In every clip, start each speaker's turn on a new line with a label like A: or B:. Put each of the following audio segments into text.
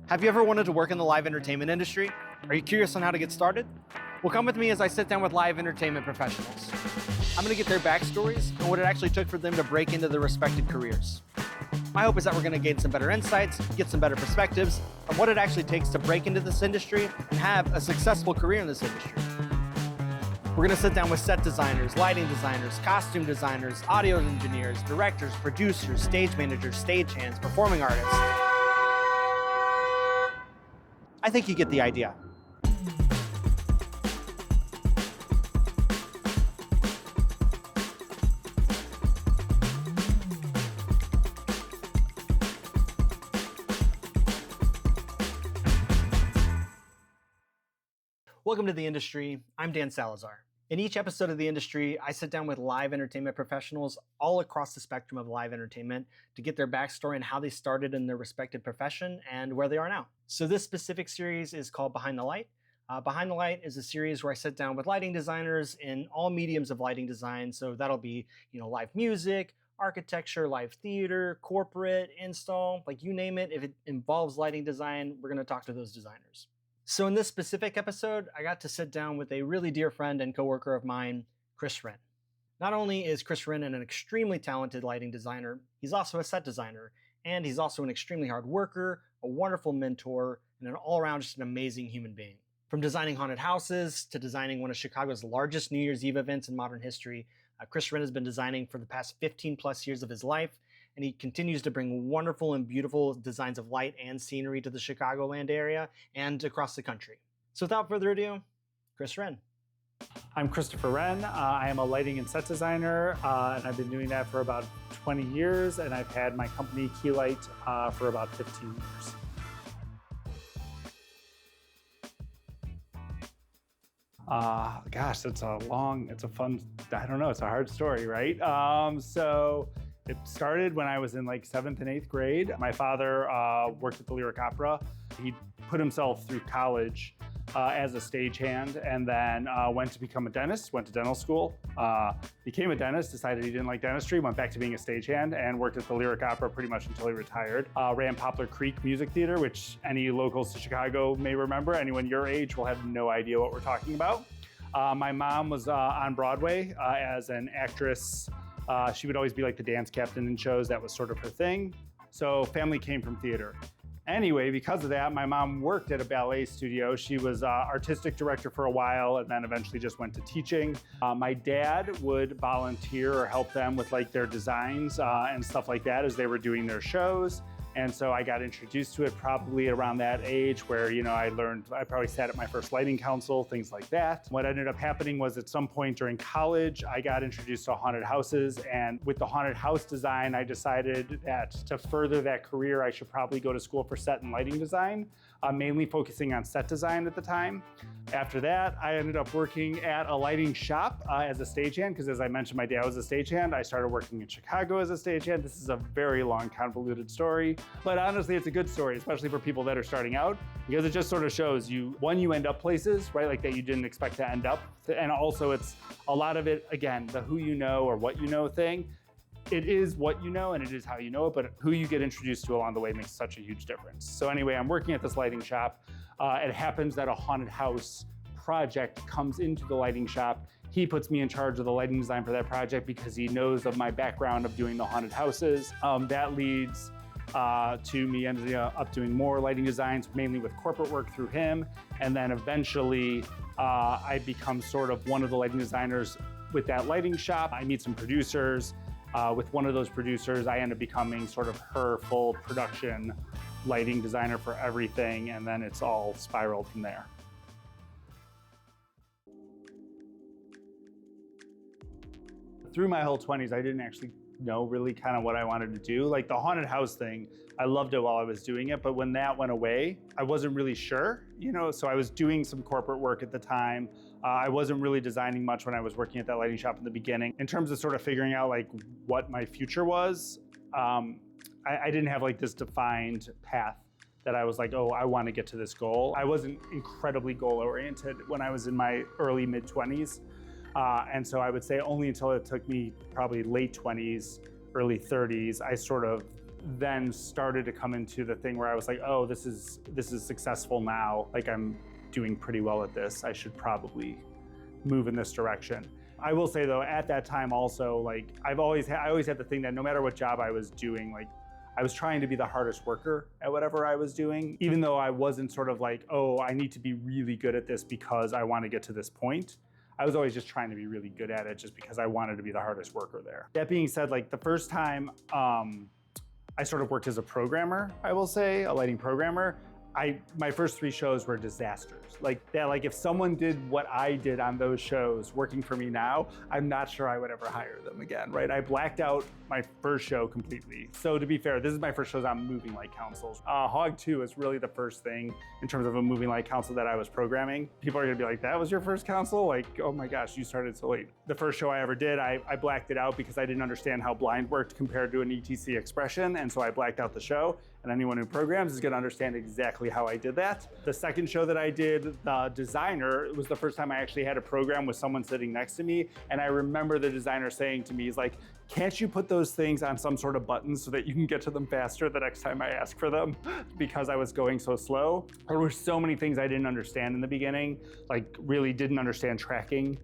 A: Have you ever wanted to work in the live entertainment industry? Are you curious on how to get started? Well, come with me as I sit down with live entertainment professionals. I'm going to get their backstories and what it actually took for them to break into their respected careers. My hope is that we're going to gain some better insights, get some better perspectives on what it actually takes to break into this industry and have a successful career in this industry. We're going to sit down with set designers, lighting designers, costume designers, audio engineers, directors, producers, stage managers, stagehands, performing artists. I think you get the idea. Welcome to The Industry. I'm Dan Salazar. In each episode of The Industry, I sit down with live entertainment professionals all across the spectrum of live entertainment to get their backstory and how they started in their respected profession and where they are now. So this specific series is called Behind the Light. Behind the Light is a series where I sit down with lighting designers in all mediums of lighting design. So that'll be, live music, architecture, live theater, corporate, install, like you name it. If it involves lighting design, we're going to talk to those designers. So in this specific episode, I got to sit down with a really dear friend and coworker of mine, Wren. Not only is Wren an extremely talented lighting designer, he's also a set designer, and he's also an extremely hard worker, a wonderful mentor, and an all-around just an amazing human being. From designing haunted houses to designing one of Chicago's largest New Year's Eve events in modern history, Wren has been designing for the past 15 plus years of his life, and he continues to bring wonderful and beautiful designs of light and scenery to the Chicagoland area and across the country. So without further ado, Wren.
B: I'm Christopher Wren. I am a lighting and set designer, and I've been doing that for about 20 years, and I've had my company Keylight for about 15 years. Gosh, it's a hard story, right? So it started when I was in like 7th and 8th grade. My father worked at the Lyric Opera. He put himself through college as a stagehand and then went to become a dentist, went to dental school, became a dentist, decided he didn't like dentistry, went back to being a stagehand and worked at the Lyric Opera pretty much until he retired. Ran Poplar Creek Music Theater, which any locals to Chicago may remember. Anyone your age will have no idea what we're talking about. My mom was on Broadway as an actress. She would always be like the dance captain in shows. That was sort of her thing. So family came from theater. Anyway, because of that, my mom worked at a ballet studio. She was artistic director for a while and then eventually just went to teaching. My dad would volunteer or help them with like their designs and stuff like that as they were doing their shows. And so I got introduced to it probably around that age where, I probably sat at my first lighting council, things like that. What ended up happening was at some point during college, I got introduced to haunted houses. And with the haunted house design, I decided that to further that career, I should probably go to school for set and lighting design, mainly focusing on set design at the time. After that, I ended up working at a lighting shop as a stagehand, because as I mentioned, my dad was a stagehand. I started working in Chicago as a stagehand. This is a very long, convoluted story, but honestly, it's a good story, especially for people that are starting out, because it just sort of shows you, one, you end up places, right, like that you didn't expect to end up, and also it's a lot of it, again, the who you know or what you know thing. It is what you know and it is how you know it, but who you get introduced to along the way makes such a huge difference. So anyway, I'm working at this lighting shop. It happens that a haunted house project comes into the lighting shop. He puts me in charge of the lighting design for that project because he knows of my background of doing the haunted houses. That leads to me ending up doing more lighting designs, mainly with corporate work through him. And then eventually I become sort of one of the lighting designers with that lighting shop. I meet some producers. With one of those producers, I end up becoming sort of her full production lighting designer for everything, and then it's all spiraled from there. Through my whole 20s, I didn't actually know really kind of what I wanted to do. Like the haunted house thing, I loved it while I was doing it, but when that went away, I wasn't really sure, so I was doing some corporate work at the time. I wasn't really designing much when I was working at that lighting shop in the beginning. In terms of sort of figuring out like what my future was, I didn't have like this defined path that I was like, oh, I want to get to this goal. I wasn't incredibly goal oriented when I was in my early mid 20s. And so I would say only until it took me probably late 20s, early 30s, I sort of then started to come into the thing where I was like, oh, this is successful now. Like, I'm doing pretty well at this. I should probably move in this direction. I will say though, at that time also, like I always had the thing that no matter what job I was doing, like I was trying to be the hardest worker at whatever I was doing, even though I wasn't sort of like, oh, I need to be really good at this because I want to get to this point. I was always just trying to be really good at it just because I wanted to be the hardest worker there. That being said, like the first time I sort of worked as a programmer, I will say, a lighting programmer, my first 3 shows were disasters. Like if someone did what I did on those shows working for me now, I'm not sure I would ever hire them again, right? I blacked out my first show completely. So to be fair, this is my first shows on moving light councils. Hog 2 is really the first thing in terms of a moving light council that I was programming. People are gonna be like, that was your first council? Like, oh my gosh, you started so late. The first show I ever did, I blacked it out because I didn't understand how blind worked compared to an ETC expression, and so I blacked out the show. And anyone who programs is gonna understand exactly how I did that. The second show that I did, the designer, it was the first time I actually had a program with someone sitting next to me. And I remember the designer saying to me, he's like, can't you put those things on some sort of button so that you can get to them faster the next time I ask for them? Because I was going so slow. There were so many things I didn't understand in the beginning, like really didn't understand tracking.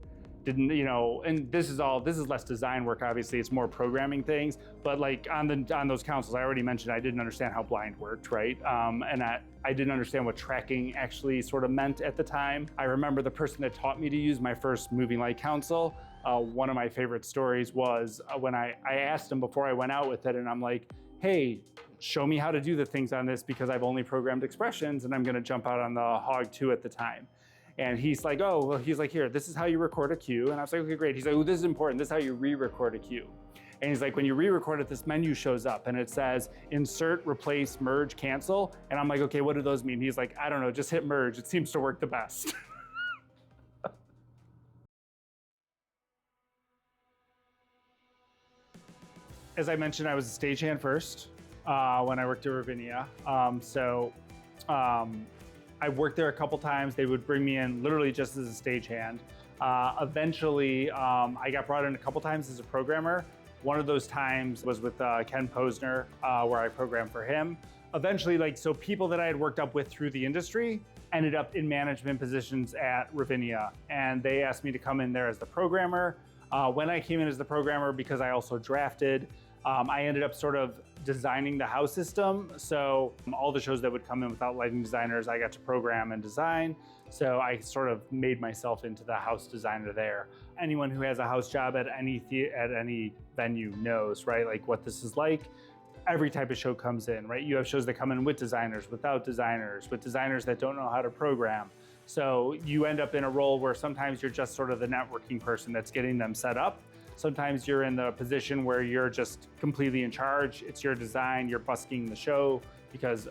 B: Didn't, you know, and this is less design work, obviously, it's more programming things, but like on those councils, I already mentioned I didn't understand how blind worked, right? And I didn't understand what tracking actually sort of meant at the time. I remember the person that taught me to use my first moving light council, one of my favorite stories was when I asked him before I went out with it, and I'm like, hey, show me how to do the things on this because I've only programmed expressions and I'm gonna jump out on the Hog 2 at the time. And he's like, oh, well, he's like, here, this is how you record a cue. And I was like, okay, great. He's like, oh, this is important. This is how you re-record a cue. And he's like, when you re-record it, this menu shows up and it says insert, replace, merge, cancel. And I'm like, okay, what do those mean? He's like, I don't know, just hit merge. It seems to work the best. As I mentioned, I was a stagehand first when I worked at Ravinia. I worked there a couple times. They would bring me in literally just as a stagehand. Eventually, I got brought in a couple times as a programmer. One of those times was with Ken Posner, where I programmed for him. Eventually, so people that I had worked up with through the industry ended up in management positions at Ravinia, and they asked me to come in there as the programmer. When I came in as the programmer, because I also drafted, I ended up sort of designing the house system. So all the shows that would come in without lighting designers, I got to program and design. So I sort of made myself into the house designer there. Anyone who has a house job at any venue knows, right? Like what this is like. Every type of show comes in, right? You have shows that come in with designers, without designers, with designers that don't know how to program. So you end up in a role where sometimes you're just sort of the networking person that's getting them set up. Sometimes you're in the position where you're just completely in charge. It's your design, you're busking the show, because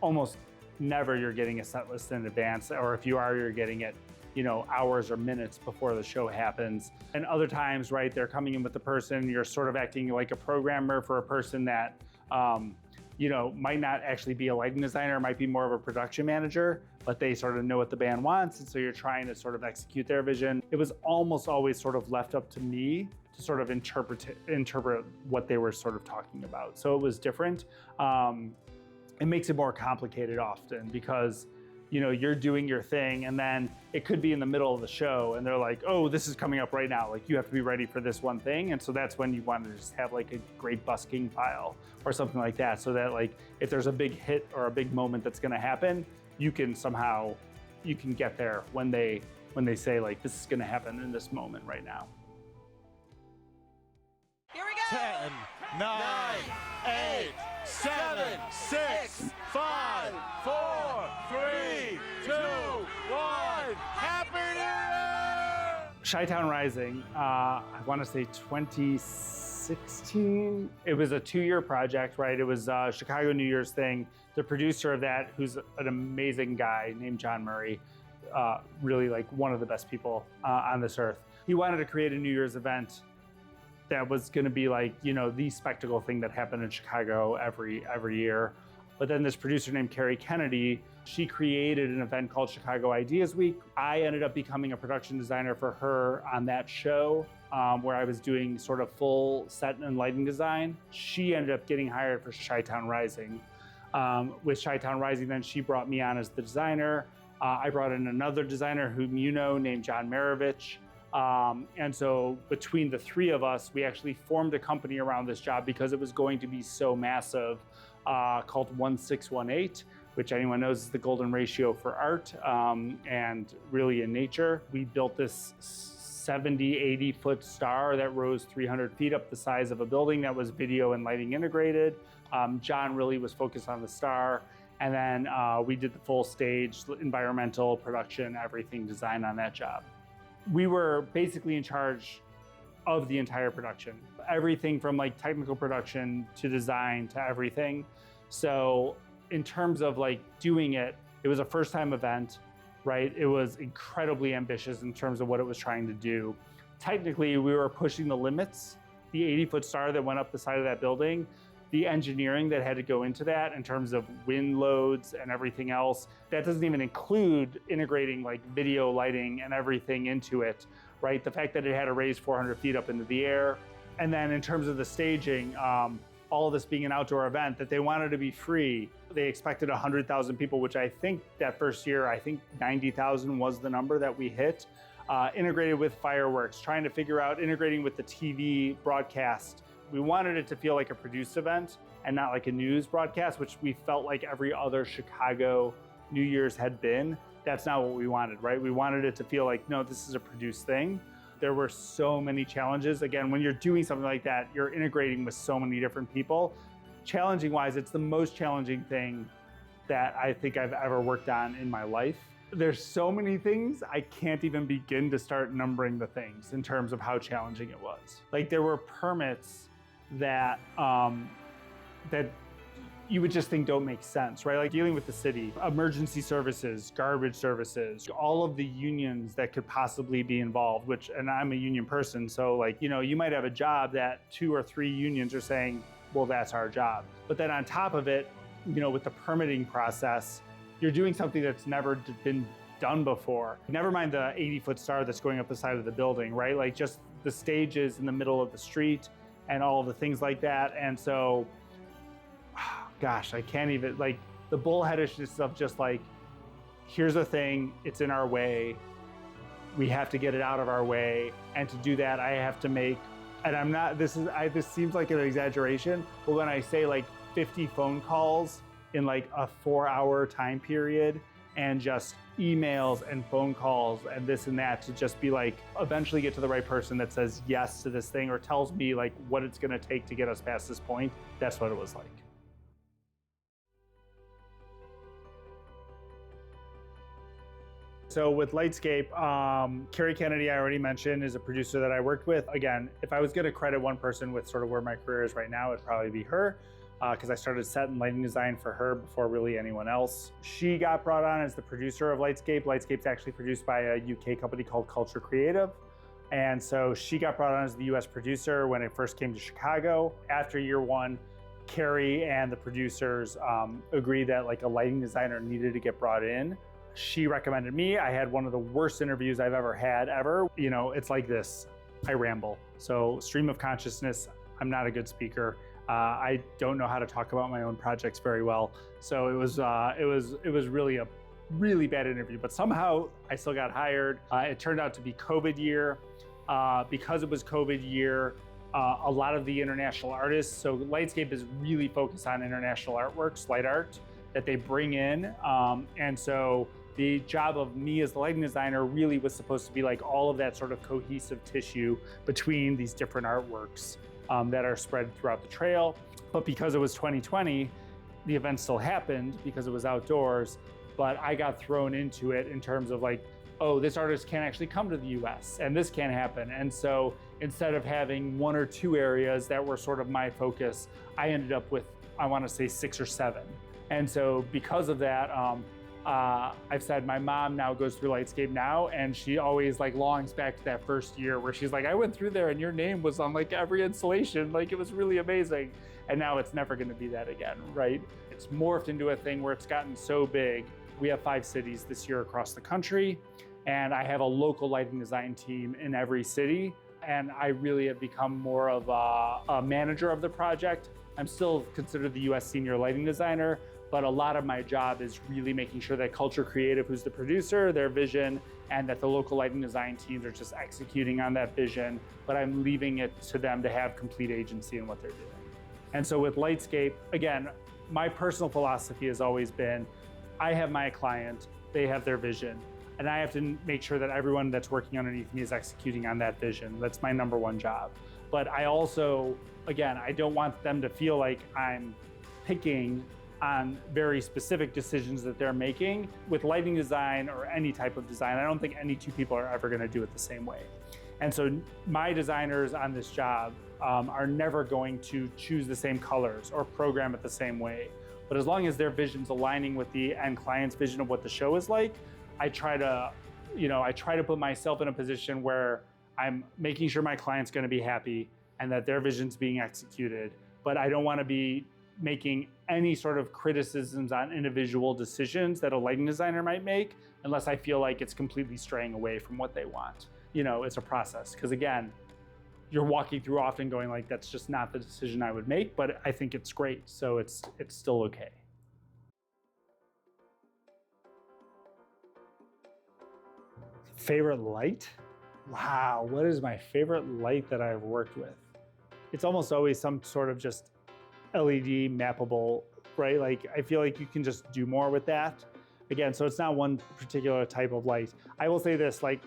B: almost never you're getting a set list in advance, or if you are, you're getting it, hours or minutes before the show happens. And other times, right, they're coming in with the person, you're sort of acting like a programmer for a person that, might not actually be a lighting designer, might be more of a production manager, but they sort of know what the band wants. And so you're trying to sort of execute their vision. It was almost always sort of left up to me to sort of interpret what they were sort of talking about. So it was different. It makes it more complicated often because you're doing your thing and then it could be in the middle of the show and they're like, oh, this is coming up right now. Like you have to be ready for this one thing. And so that's when you want to just have like a great busking file or something like that. So that like, if there's a big hit or a big moment that's going to happen, you can get there when they say like, this is going to happen in this moment right now.
C: Here we go. 10, 9, 8, 7, 6, 5, 4, 3, 2, 1. Happy New Year!
B: Chi-Town Rising, I want to say 2016. It was a 2-year project, right? It was a Chicago New Year's thing. The producer of that, who's an amazing guy named John Murray, really like one of the best people on this earth. He wanted to create a New Year's event that was going to be like, the spectacle thing that happened in Chicago every year. But then this producer named Carrie Kennedy, she created an event called Chicago Ideas Week. I ended up becoming a production designer for her on that show, where I was doing sort of full set and lighting design. She ended up getting hired for Chi-Town Rising. With Chi-Town Rising, then she brought me on as the designer. I brought in another designer whom you know, named John Marovich. And so between the three of us, we actually formed a company around this job because it was going to be so massive, called 1618, which anyone knows is the golden ratio for art and really in nature. We built this 70, 80 foot star that rose 300 feet up the size of a building that was video and lighting integrated. John really was focused on the star. And then we did the full stage, environmental, production, everything design on that job. We were basically in charge of the entire production. Everything from like technical production to design to everything. So in terms of like doing it, it was a first time event, right? It was incredibly ambitious in terms of what it was trying to do. Technically, we were pushing the limits. The 80-foot star that went up the side of that building, the engineering that had to go into that in terms of wind loads and everything else, that doesn't even include integrating like video lighting and everything into it, right? The fact that it had to raise 400 feet up into the air. And then in terms of the staging, all of this being an outdoor event, that they wanted to be free. They expected 100,000 people, which I think that first year, I think 90,000 was the number that we hit. Integrated with fireworks, trying to figure out integrating with the TV broadcast. We wanted it to feel like a produced event and not like a news broadcast, which we felt like every other Chicago New Year's had been. That's not what we wanted, right? We wanted it to feel like, no, this is a produced thing. There were so many challenges. Again, when you're doing something like that, you're integrating with so many different people. Challenging wise, it's the most challenging thing that I think I've ever worked on in my life. There's so many things, I can't even begin to start numbering the things in terms of how challenging it was. Like there were permits that that you would just think don't make sense, right? Like dealing with the city, emergency services, garbage services, all of the unions that could possibly be involved, which, and I'm a union person, so like, you know, you might have a job that 2 or 3 unions are saying, well, that's our job. But then on top of it, you know, with the permitting process, you're doing something that's never been done before. Never mind the 80-foot star that's going up the side of the building, right? Like just the stages in the middle of the street and all of the things like that. And so, gosh, I can't even, like the bullheadishness of just like, here's a thing, it's in our way, we have to get it out of our way. And to do that, I have to make, and I'm not, this seems like an exaggeration, but when I say like 50 phone calls in like a 4-hour time period and just emails and phone calls and this and that to just be like, eventually get to the right person that says yes to this thing or tells me like what it's gonna take to get us past this point, that's what it was like. So with Lightscape, Carrie Kennedy, I already mentioned, is a producer that I worked with. Again, if I was gonna credit one person with sort of where my career is right now, it'd probably be her, because I started set and lighting design for her before really anyone else. She got brought on as the producer of Lightscape. Lightscape's actually produced by a UK company called Culture Creative. And so she got brought on as the US producer when it first came to Chicago. After year 1, Carrie and the producers agreed that like a lighting designer needed to get brought in. She recommended me. I had one of the worst interviews I've ever had ever. You know, it's like this, I ramble. So stream of consciousness, I'm not a good speaker. I don't know how to talk about my own projects very well. So it was really a really bad interview, but somehow I still got hired. It turned out to be COVID year. Because it was COVID year, a lot of the international artists, so Lightscape is really focused on international artworks, light art, that they bring in. And so the job of me as the lighting designer really was supposed to be like all of that sort of cohesive tissue between these different artworks that are spread throughout the trail. But because it was 2020, the event still happened because it was outdoors, but I got thrown into it in terms of like, oh, this artist can't actually come to the US and this can't happen. And so instead of having 1 or 2 areas that were sort of my focus, I ended up with, I wanna say 6 or 7. And so because of that, I've said my mom now goes through Lightscape now, and she always like longs back to that first year where she's like, I went through there and your name was on like every installation, like it was really amazing. And now it's never gonna be that again, right? it's morphed into a thing where it's gotten so big. We have 5 cities this year across the country, and I have a local lighting design team in every city. And I really have become more of a manager of the project. I'm still considered the US senior lighting designer, but a lot of my job is really making sure that Culture Creative, who's the producer, their vision, and that the local lighting design teams are just executing on that vision, but I'm leaving it to them to have complete agency in what they're doing. And so with Lightscape, again, my personal philosophy has always been, I have my client, they have their vision, and I have to make sure that everyone that's working underneath me is executing on that vision. That's my number one job. But I also, again, I don't want them to feel like I'm picking on very specific decisions that they're making. With lighting design or any type of design, I don't think any two people are ever gonna do it the same way. And so my designers on this job are never going to choose the same colors or program it the same way. But as long as their vision's aligning with the end client's vision of what the show is like, I try to put myself in a position where I'm making sure my client's gonna be happy and that their vision's being executed. But I don't wanna be making any sort of criticisms on individual decisions that a lighting designer might make unless I feel like it's completely straying away from what they want. It's a process, because again, you're walking through often going like, that's just not the decision I would make, but I think it's great, so it's still okay. Favorite light? Wow, what is my favorite light that I've worked with? It's almost always some sort of just LED mappable, right? Like, I feel like you can just do more with that. Again, so it's not one particular type of light. I will say this, like,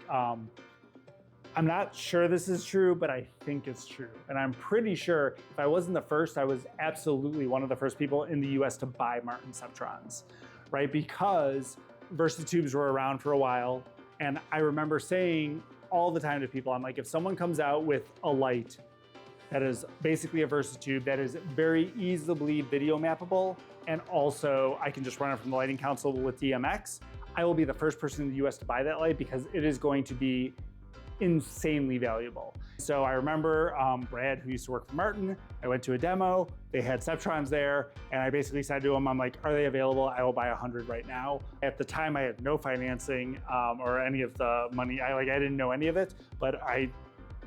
B: I'm not sure this is true, but I think it's true. And I'm pretty sure if I wasn't the first, I was absolutely one of the first people in the US to buy Martin Ceptrons, right? Because Versatubes were around for a while. And I remember saying all the time to people, I'm like, if someone comes out with a light that is basically a Versatube that is very easily video mappable, and also I can just run it from the lighting console with DMX, I will be the first person in the US to buy that light because it is going to be insanely valuable. So I remember Brad, who used to work for Martin, I went to a demo, they had Ceptrons there, and I basically said to him, I'm like, are they available? I will buy 100 right now. At the time, I had no financing or any of the money. I didn't know any of it, but I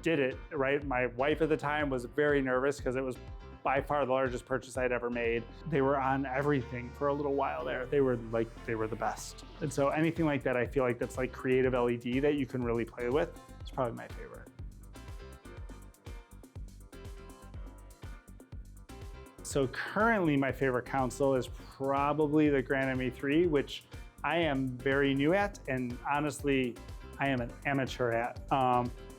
B: did it, right? My wife at the time was very nervous because it was by far the largest purchase I'd ever made. They were on everything for a little while there. They were the best. And so anything like that, I feel like that's like creative LED that you can really play with. It's probably my favorite. So currently my favorite console is probably the Grand MA3, which I am very new at, and honestly, I am an amateur at.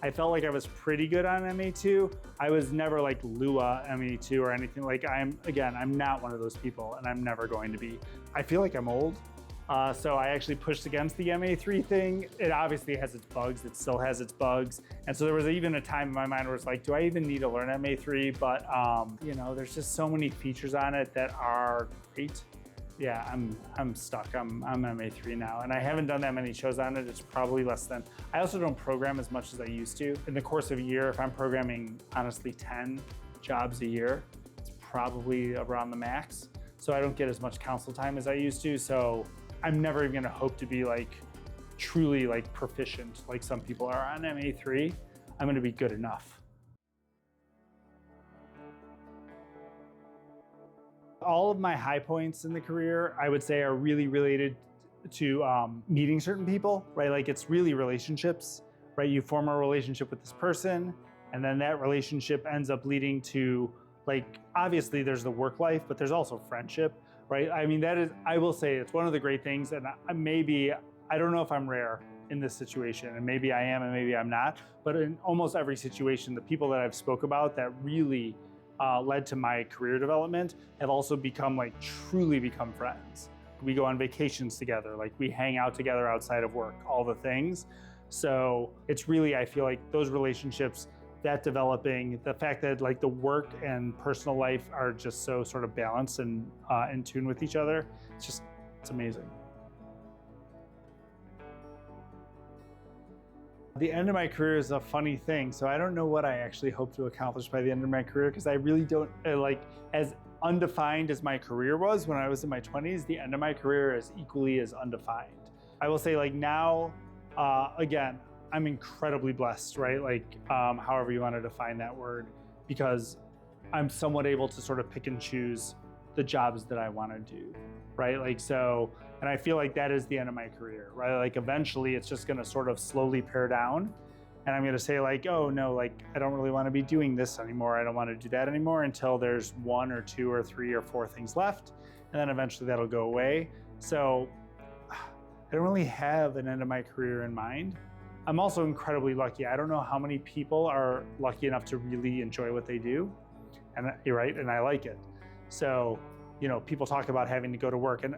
B: I felt like I was pretty good on MA2. I was never like Lua MA2 or anything. Like I'm not one of those people, and I'm never going to be. I feel like I'm old. So I actually pushed against the MA3 thing. It obviously has its bugs. It still has its bugs. And so there was even a time in my mind where it's like, do I even need to learn MA3? But there's just so many features on it that are great. Yeah, I'm stuck. I'm MA3 now, and I haven't done that many shows on it. It's probably less than. I also don't program as much as I used to. In the course of a year, if I'm programming honestly 10 jobs a year, it's probably around the max. So I don't get as much console time as I used to. So I'm never even gonna hope to be like truly like proficient like some people are on MA3. I'm gonna be good enough. All of my high points in the career, I would say, are really related to meeting certain people, right? Like it's really relationships, right? You form a relationship with this person, and then that relationship ends up leading to, like, obviously there's the work life, but there's also friendship, right? I mean, I will say it's one of the great things, and I don't know if I'm rare in this situation, and maybe I am and maybe I'm not, but in almost every situation, the people that I've spoke about that really led to my career development have also truly become friends. We go on vacations together, like we hang out together outside of work, all the things. So it's really, I feel like those relationships, that developing, the fact that like the work and personal life are just so sort of balanced and in tune with each other, it's amazing. The end of my career is a funny thing. So I don't know what I actually hope to accomplish by the end of my career, because I really don't, as undefined as my career was when I was in my 20s, the end of my career is equally as undefined. I will say like now, again, I'm incredibly blessed, right? Like however you want to define that word, because I'm somewhat able to sort of pick and choose the jobs that I want to do, right? Like so, and I feel like that is the end of my career, right? Like eventually it's just going to sort of slowly pare down. And I'm going to say like, oh no, like I don't really want to be doing this anymore. I don't want to do that anymore until there's 1 or 2 or 3 or 4 things left. And then eventually that'll go away. So I don't really have an end of my career in mind. I'm also incredibly lucky. I don't know how many people are lucky enough to really enjoy what they do. And you're right, and I like it. So, you know, people talk about having to go to work and,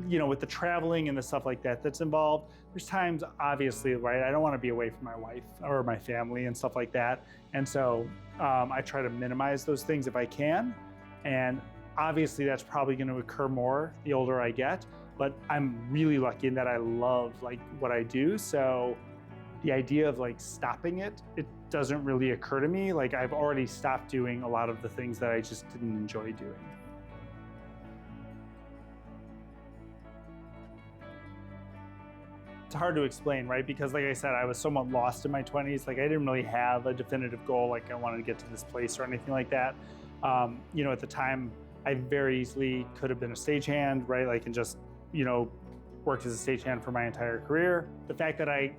B: you know, with the traveling and the stuff like that that's involved, there's times obviously, right, I don't want to be away from my wife or my family and stuff like that. And so I try to minimize those things if I can. And obviously that's probably going to occur more the older I get, but I'm really lucky in that I love like what I do. So the idea of like stopping it doesn't really occur to me. Like I've already stopped doing a lot of the things that I just didn't enjoy doing. It's hard to explain, right? Because like I said, I was somewhat lost in my 20s. Like I didn't really have a definitive goal, like I wanted to get to this place or anything like that. You know, at the time, I very easily could have been a stagehand, right? Like and just, you know, worked as a stagehand for my entire career. The fact that I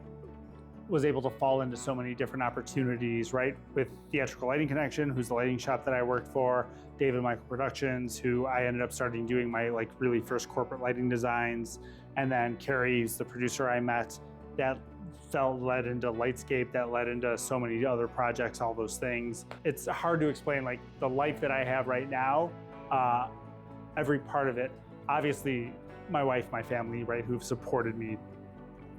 B: was able to fall into so many different opportunities, right? With Theatrical Lighting Connection, who's the lighting shop that I worked for, David Michael Productions, who I ended up starting doing my like really first corporate lighting designs. And then Carrie's the producer I met, that led into Lightscape, that led into so many other projects, all those things. It's hard to explain like the life that I have right now, every part of it. Obviously, my wife, my family, right, who've supported me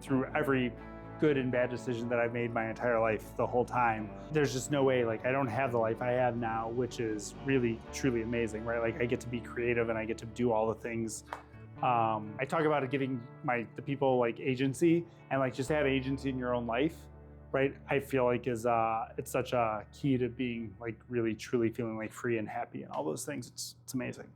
B: through every good and bad decision that I've made my entire life the whole time. There's just no way, like I don't have the life I have now, which is really, truly amazing, right? Like I get to be creative and I get to do all the things. I talk about it giving the people like agency and like just have agency in your own life, right? I feel like is it's such a key to being like really, truly feeling like free and happy and all those things. It's amazing.